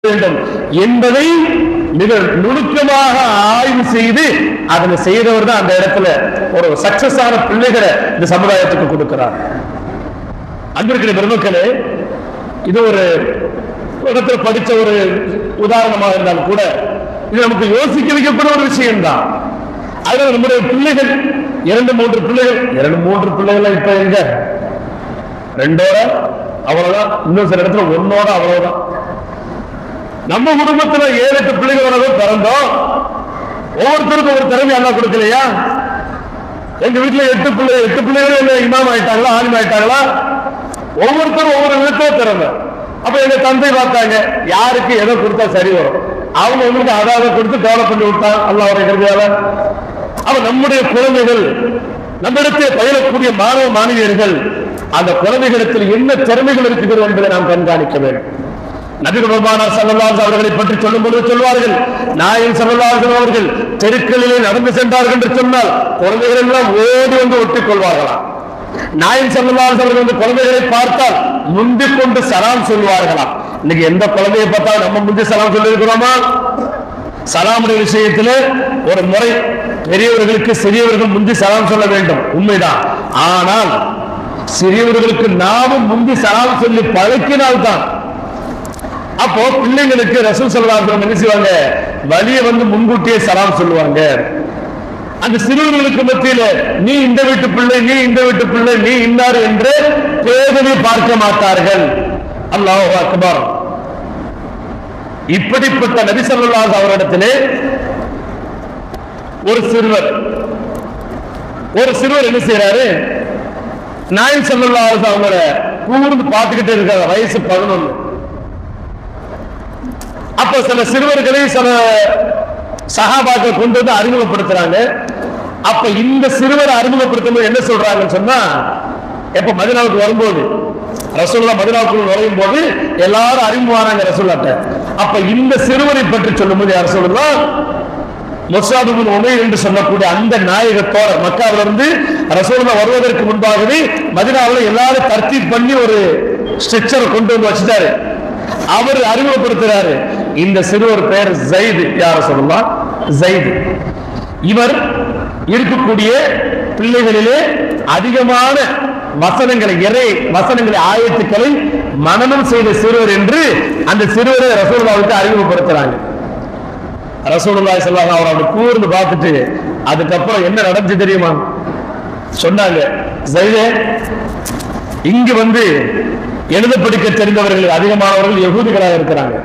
வேண்டும் என்பதை மிக நுணுக்கமாக ஆய்வு செய்து அதனை செய்தவர் தான் அந்த இடத்துல ஒரு சக்சஸ் ஆன பிள்ளைகளை இந்த சமுதாயத்துக்கு கொடுக்கிறார். அன்பிற்கிற பெருமக்களே, இது ஒரு இடத்துல படித்த ஒரு உதாரணமாக இருந்தாலும் கூட இது நமக்கு யோசிக்க வைக்கக்கூடிய ஒரு விஷயம்தான். அதனால நம்முடைய பிள்ளைகள் 2-3 பிள்ளைகள் இப்ப எங்க 2ஓட அவ்வளவுதான், இன்னும் சில இடத்துல 1ஓட அவ்வளவுதான். நம்ம குடும்பத்துல 7-8 பிள்ளைகளோட பிறந்தோம். ஒவ்வொருத்தருக்கும் ஒரு திறமை அல்லா கொடுக்கலையா? எங்க வீட்டுல 8 பிள்ளைகளும் இமாம் ஆயிட்டாங்களா, ஆலிம் ஆயிட்டாங்களா? ஒவ்வொருத்தரும் ஒவ்வொரு விதத்துல திறமை. அப்ப எங்க தந்தை பார்த்தாங்க, யாருக்கு எதை கொடுத்தா சரி வரும், அவங்க உங்களுக்கு அதாவது கொடுத்து டெவலப் பண்ணி விட்டான் அல்லாஹ்வுடைய கிருபையால. அப்ப நம்முடைய குழந்தைகள், நம்மிடத்தில் பயிலக்கூடிய மாணவ மாணவியர்கள், அந்த குழந்தைகளிடத்தில் என்ன திறமைகள் இருக்கிறது என்பதை நாம் கண்காணிக்க வேண்டும். நபிகள் பெருமானார் ஸல்லல்லாஹு அலைஹி அவர்களை பற்றி சொல்லும் பொழுது சொல்வார்கள், நாயகம் ஸல்லல்லாஹு அலைஹி அவர்கள் தெருக்களிலே நடந்து சென்றார்கள் என்று சொன்னால் குழந்தைகள் எல்லாம் ஓடி வந்து ஒட்டிக் கொள்வார்களாம். நாயகம் ஸல்லல்லாஹு அலைஹி அவர்கள் வந்து குழந்தைகளை பார்த்தால் முந்திக் கொண்டு சலாம் சொல்வார்களாம். இன்னைக்கு எந்த குழந்தையை பார்த்தாலும் நம்ம முந்தி சலாம் சொல்லி இருக்கிறோமா? சலாமுடைய விஷயத்திலே ஒரு முறை, பெரியவர்களுக்கு சிறியவர்கள் முந்தி சலாம் சொல்ல வேண்டும், உண்மைதான். ஆனால் சிறியவர்களுக்கு நாமும் முந்தி சலாம் சொல்லி பழக்கினால்தான். அப்போ பிள்ளைங்களுக்கு ரசூல் ஸல்லல்லாஹு அலைஹி வஸல்லம் என்ன செய்வாங்க, வலிய வந்து முன்கூட்டியே சலாம் சொல்லுவாங்க. அந்த சிறுவர்களுக்கு மத்தியில நீ இந்த வீட்டு பிள்ளை, நீ இந்த வீட்டு பிள்ளை, நீ இன்னார் என்று பேதமை பார்க்க மாட்டார்கள். அல்லாஹு அக்பர். இப்படிப்பட்ட நபி ஸல்லல்லாஹு அலைஹி அவரிடத்திலே ஒரு சிறுவர் என்ன செய்யறாரு, நாயகம் ஸல்லல்லாஹு அலைஹி அவங்களை கூர்ந்து பார்த்துக்கிட்டே இருக்காங்க. வயசு 11. அப்ப சில சிறுவர்களை சில சஹாபாக்கள் கொண்டு வந்து அறிமுகப்படுத்துறாங்க. அப்ப இந்த சிறுவரை அறிமுகப்படுத்தும் என்ன சொல்றாங்கன்னு சொன்னா, எப்ப மதீனாவுக்கு வரும்போது ரசூலுல்லாஹ் மதீனாவுக்குள்ள நுழையும் போது எல்லாரும் அறிமுகமானாங்க ரசூலுல்லாஹ்ட்ட. அப்ப இந்த சிறுவரை பற்றி சொல்லும்போது யார் ரசூலுல்லாஹ் முஸ்அப் இப்னு உமைர் என்று சொல்லக்கூடிய அந்த நாயகத்தோட மக்காவிலிருந்து ரசூலுல்லாஹ் வருவதற்கு முன்பாகவே மதீனாவுல எல்லாரும் தர்த்தீப் பண்ணி ஒரு ஸ்ட்ரக்சரை கொண்டு வந்து வச்சுட்டாரு. அவர் அறிமுகப்படுத்துறாரு, இந்த சிறுவர் பெயர் ஸைத். யார் ரசூலுல்லாஹ்? ஸைத். இவர் இருக்கக்கூடிய பிள்ளைகளிலே அதிகமான வசனங்களை, இறை வசனங்களை, ஆயத்துக்களை மனனம் செய்த சிறுவர் என்று அந்த சிறுவரை ரசூலுல்லாஹ்வுக்கு அறிமுகப்படுத்துறாங்க. ரசூலுல்லாஹி ஸல்லல்லாஹு அலைஹி வஸல்லம் கூர்ந்து பார்த்துட்டு அதுக்கப்புறம் என்ன நடந்துச்சு தெரியுமா? சொன்னாங்க, ஸைதே, இங்கு வந்து எழுத படிக்க தெரிந்தவர்கள் அதிகமானவர்கள் யகூதிகளாக இருக்கிறாங்க.